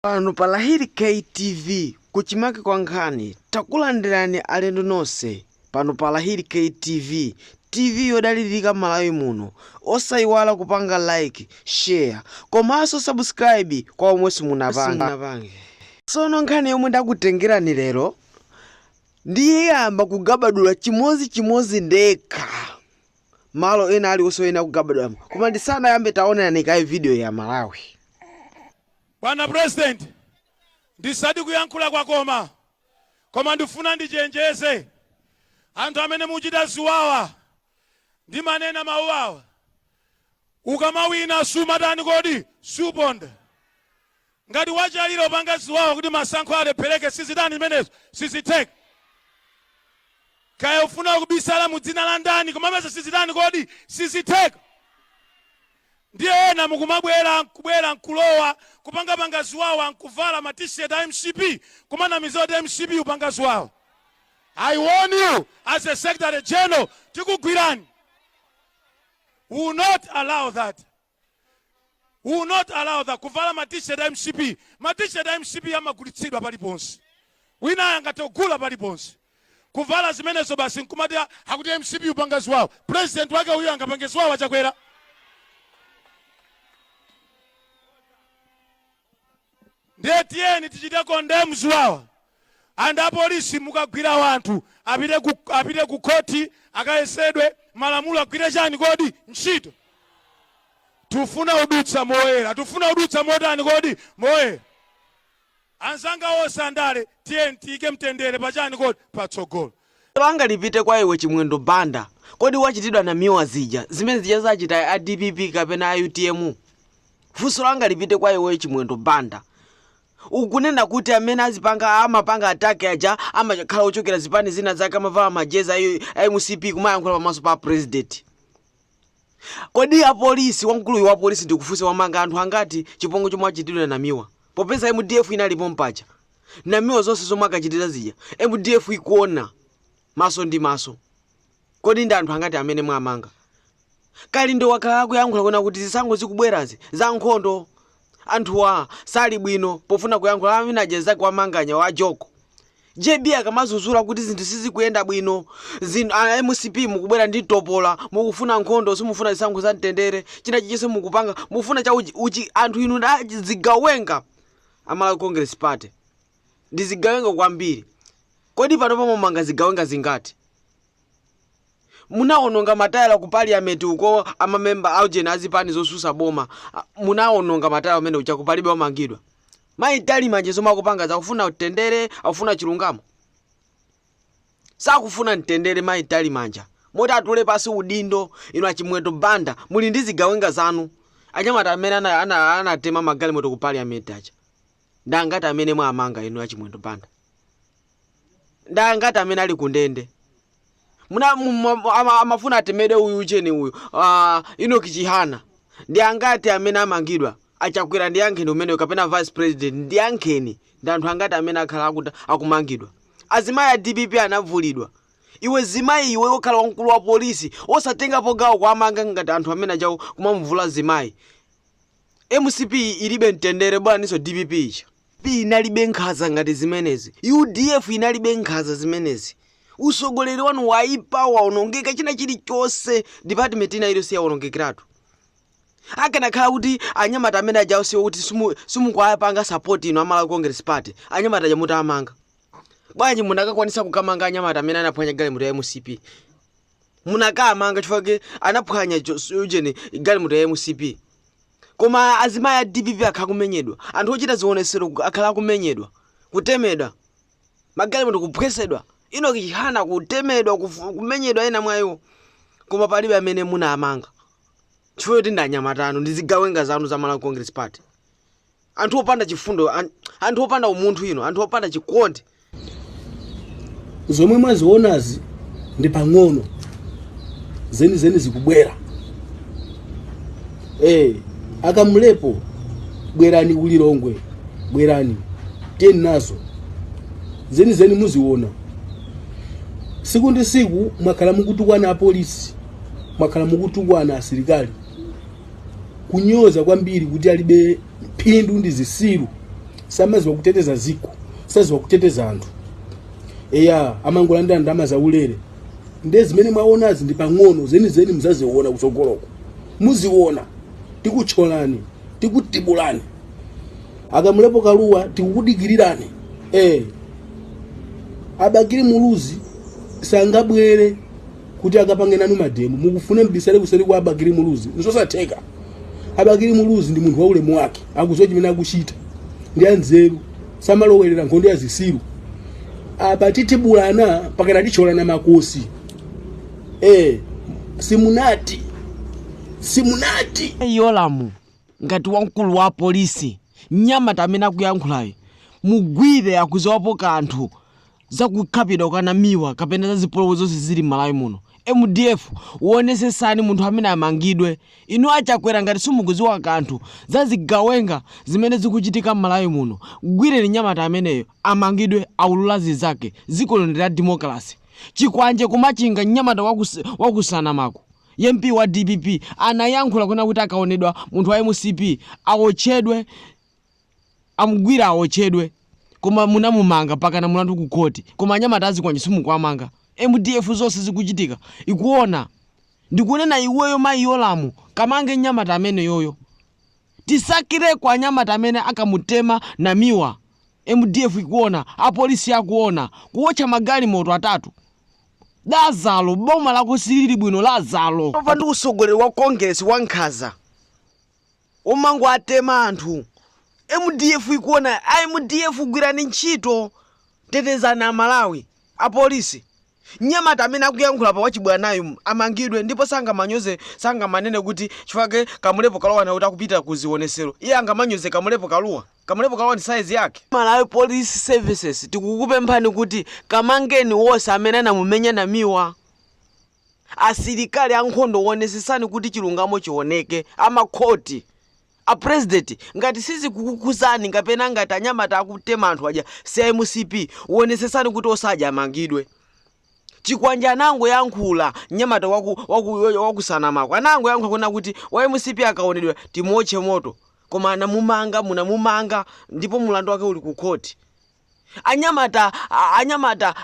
Pano palahiri KTV kuchimake kwa nkhani takulandirani alendo nonse pano palahiri KTV TV yodalirika Malawi muno osayiwala kupanga like share komanso subscribe kwa omwe simunapange. Tsono nkhani yomwe ndakutengerani lero ndiyamba kugabadula chimodzimodzi ndekha malo ena aliwonse ena kugabadula koma ndisanayambe taonani kayi video ya Malawi. Bwana President, ndisadi kuyankhula kwakoma koma ndifuna ndichenjeze anthu amene muchita ziwawa ndi manena mauwawa ukamawina sumatani kodi suponda ngati wachalira upanga ziwawa kuti masankho alephereke sizitani zimenezo sizitheka kaya ufuna kubisala mu dzina la ndani koma mesa sizitani kodi sizitheka. Ndiye ena mukumabwera nkulowa kupanga ziwawa nkuvala ma t-shirt a MCP kumana mizodi MCP upanga ziwawa. I warn you as a Secretary General tikugwirani. We will not allow that. We will not allow that. Kuvala ma t-shirt a MCP. Ma t-shirt a MCP amagulitsidwa paliponse. Wina angatogula paliponse. Kuvala zimenezo basi nkumati hakuti MCP upanga ziwawa. President wake huyo angapanga ziwawa chakwera. Ndetieni tichite condemn ziwawa. Anda polisi mukagwira wanthu apite ku koti akayesedwe malamulo agwire chani kodi ntchito. Tufuna udutsa moyera, tufuna udutsa motani kodi moyera. Anzanga osandale tieni tiyike mtendere pachani kodi patsogolo. Langa lipite kwa iwe Chimwendo Banda. Kodi wachitidwa na miwa zija zimene zija zachita a DPP kapena a UTM. Funso langa lipite kwa iwe Chimwendo Banda. Ukunena kuti amene azipanga amapanga atake aja amakhala ochokera zipani zina zake amavala majeza a MCP kumayankhula pamaso pa president. Kodi a polisi wamkulu wa polisi ndikufunsa wamanga anthu angati chipongo chomwe achitidwa na miwa popeza MDF inalipo mpacha na miwa zonse zomwe akachitira zija MDF ikuona maso ndi maso. Kodi ndi anthu angati amene mwamanga kali ndo wakhala kuyankhula kuna kuti zisango zikubwerazi za nkhondo. Anthuwa sali bwino pofuna kuyankhula amene ajeza kwa manganya wa joko. JB akamazuzula kuti zinthu sizikuyenda bwino MCP mukubwera ndi topola mukufuna nkhondo simufuna zisankho za mtendere china chichese mukupanga mufuna cha uchi anthu inu zigawenga Malawi Congress Party ndi zigawenga kwambiri. Kodi pano pamomanga zigawenga zingati? Munaononga matayala ku parliament uko amamemba aujena azipani zosusa boma. Munaononga matayala amene ucha kupalibe wamangidwa. Maitali manje zoma kupanga za kufuna utendere afuna chilungamo. Sakufuna ntendere maitali manja. Moti atule pasi udindo ino a Chimwendo Banda muli ndi zigawenga zanu. Anyamata amene anatema magali moto ku parliament acha. Ndangati amene mwamanga ino a Chimwendo Banda. Ndangati amene ali kundende. Amafuna atemede uyu ucheni uyu Enoch Chihana ndi angati amene amangidwa achakwera ndi yankheni umene kapena vice president ndi yankheni ndi anthu angati amene akhala akumangidwa. Azimayi a DPP anavulidwa. Iwe zimayi iwe okhala wamkulu wa polisi osatengapo gawo kwa amanga ngati anthu amene ajawo kumamvula zimayi. MCP ilibe mtendere bwana niso DPP icha. P inalibe nkhaza ngati zimenezi. UDF inalibe nkhaza zimenezi. Usogoleri wanu waipa waonongeka china chilichonse department ina iliyonse yaonongekeratu. Akanakhala kuti anyamata amene ajawo siwo kuti simukwapanga support ino Malawi Congress Party anyamata ajamuta amanga. Bwanji munakakwanisa kukamanga anyamata amene anaphwanya galimoto ya MCP. Munakamanga chifukwa anaphwanya ujeni galimoto ya MCP. Koma azimayi a DPP akhala kumenyedwa. Anthu ochita zionesero akhala kumenyedwa. Kutemedwa. Magalimoto kuphwesedwa. Enoch Chihana kutemedwa kumenyedwa ena mwayo koma palibe amene muna amanga. Chifukwa kuti ndanyamatano ndizigawenga zanu za Malawi Congress Party. Anthu opanda chifundo, anthu opanda umunthu ino, anthu opanda chikondi. Zomwe mwazionazi ndi pang'ono zeni zikubwera. Akamulepo bwerani kulilongwe, bwerani teni nazo zeni muziona. Siku ndi siku mwakhala mukutukwana apolisi, mwakhala mukutukwana asilikali. Kunyoza kwambiri kuti alibe phindu ndi zisiru samaziwa kuteteza ziko, saziwa kuteteza anthu. Eya amangolanda ndalama za ulere. Ndiye zimene mwaonazi ndi pang'ono, zenizeni muzaziona kutsogoloko. Muziona, tikutcholani, tikutibulani. Akamulepo Kaluwa tikukudikirirani. Abagiri Muluzi sangabwere kuti akapange nanu mademu. Mukufune mbisale kuseri kwa Abagiri Muluzi. Nzosatheka. Abagiri Muluzi ndi munthu wa ulemu wake. Akuziwa chimene akuchita. Ndi anzeru. Samalowerera nkhondo ya zisiru. Abatitibulana pakana ticholana makosi. Simunati. Yolamu ngati wamkulu wa polisi Nyamata amene akuyankhulayo mugwire akuziwapo kanthu zakukhapidwa kanamiwa kapena za zipolowe zonse zili m'Malawi muno. MDF uonesesani munthu amene amangidwe. Inu achakwera ngati simukuziwa kanthu za zigawenga zimene zikuchitika m'Malawi muno. Gwireni Nyamata ameneyo amangidwe aululazi zake. Ziko la democracy. Chikwanje kumachinga Nyamata wakusanamako. MP wa DPP anayankhula kuna kuti akaonedwa munthu wa MCP awochedwe, amugwira awochedwe, koma munamumanga pakana mulandu ku court. Koma Nyamata azikwanje simukwamanga. MDF zonse zikuchitika ikuona. Ndikunena iweyo mayi Yolamu kamange Nyamata amene yoyo. Tisakire kwa Nyamata amene akamutema na miwa. MDF ikuona, apolisi akuona, kuocha magali moto atatu. Lazalo boma lako silili bwino Lazalo. Papa ndi usogolero wa Congress wa Nkhaza. Umango atema anthu. MDF ikuona, MDF gwirani ntchito tetezana Malawi. Apolisi. Nyamata amene akuyankhula pa wachibwanayo amangidwe ndipo sangamanyoze sangamanene kuti chifake Kamulepo Kaluwa na utakupita kuzionesero. Iye angamanyoze Kamulepo Kaluwa. Kamulepo Kaluwa ni size yake. Malawi Police Services tikukupemphani kuti kamangeni wose amene anamumenya na miwa. Asilikali ankhondo wonesesani kuti chilungamo chioneke amakhoti. A president ngati sizi kukukuzani ngapena ngati Anyamata akutema anthu aja CMCP wonesesani kuti osaja amangidwe. Chikwanja anango yankhula Nyamata wakusanamako. Anango yankhula kuna kuti wa MCP akaonedwa timoche moto. Koma munamumanga ndipo mulandu wake uli ku court. Anyamata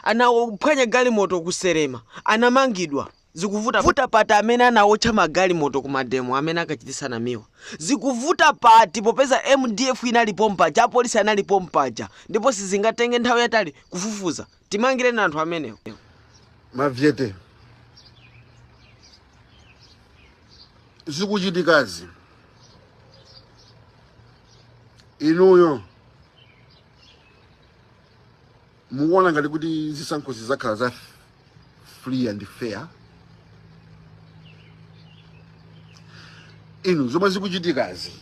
anaphwanya gali moto kuserema. Anamangidwa. Zikuvuta pati amene anaocha magali moto kumademo amene akachitisana miwa. Zikuvuta pati popeza MDF inalipo mpaja, apolisi analipo mpaja. Ndipo sizingatenge nthawi yatali kufufuza. Timangire na anthu amenewo. Mavyete zikuchitikazi inuyo mukuona ngati kuti zisankho zizakhala za free and fair. Inu zomwe zikuchitikazi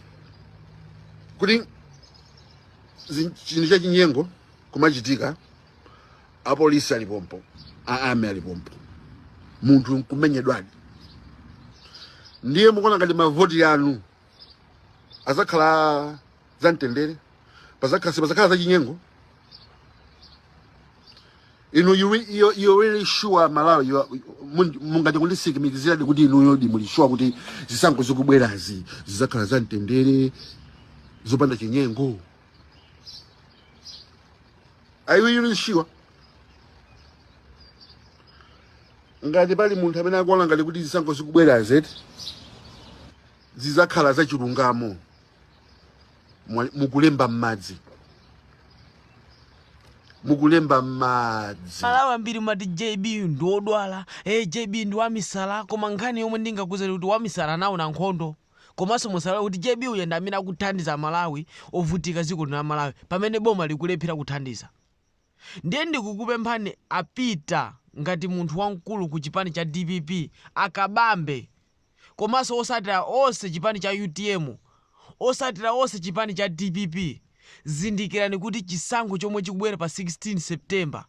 kuti chinthu cha chinyengo kumachitika, apolisi alipompo, aame alipompo, munthu nkumenyedwadi. Ndiye mukuona ngati mavoti yanu azakhala za mtendere, pazakhala za chinyengo. You're really sure Malawi mungati kundisikimikiziradi kuti inuyo muli sure kuti zisankho zikubwerazi zizakhala za mtendere zopanda chinyengo? Are you really sure? Ngati pali munthu amene akuona ngati kuti zisankho zikubwerazi zizakhala za chilungamo, mukulemba m'madzi. Malawi ambiri mati JB ndodwala, JB ndi wamisala, koma nkhani yomwe ndingakuze kuti wamisala nawo na nkhondo. Komanso musala kuti JB uyenda amene akuthandiza Malawi ovutika ziko na Malawi pamene boma likulephera kuthandiza. Ndiye ndikukupemphani apita ngati munthu wamkulu ku chipani cha DPP akabambe. Komanso osatira onse chipani cha UTM, osatira onse chipani cha DPP. Zindikirani kuti chisankho chomwe chikubwera pa 16 September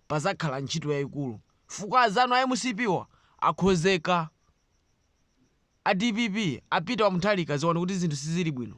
pazakhala ntchito yayikulu. Fuka zanu a MCP wa akhozeka. A DPP apita wa Muthalika ziona kuti zinthu sizili bwino.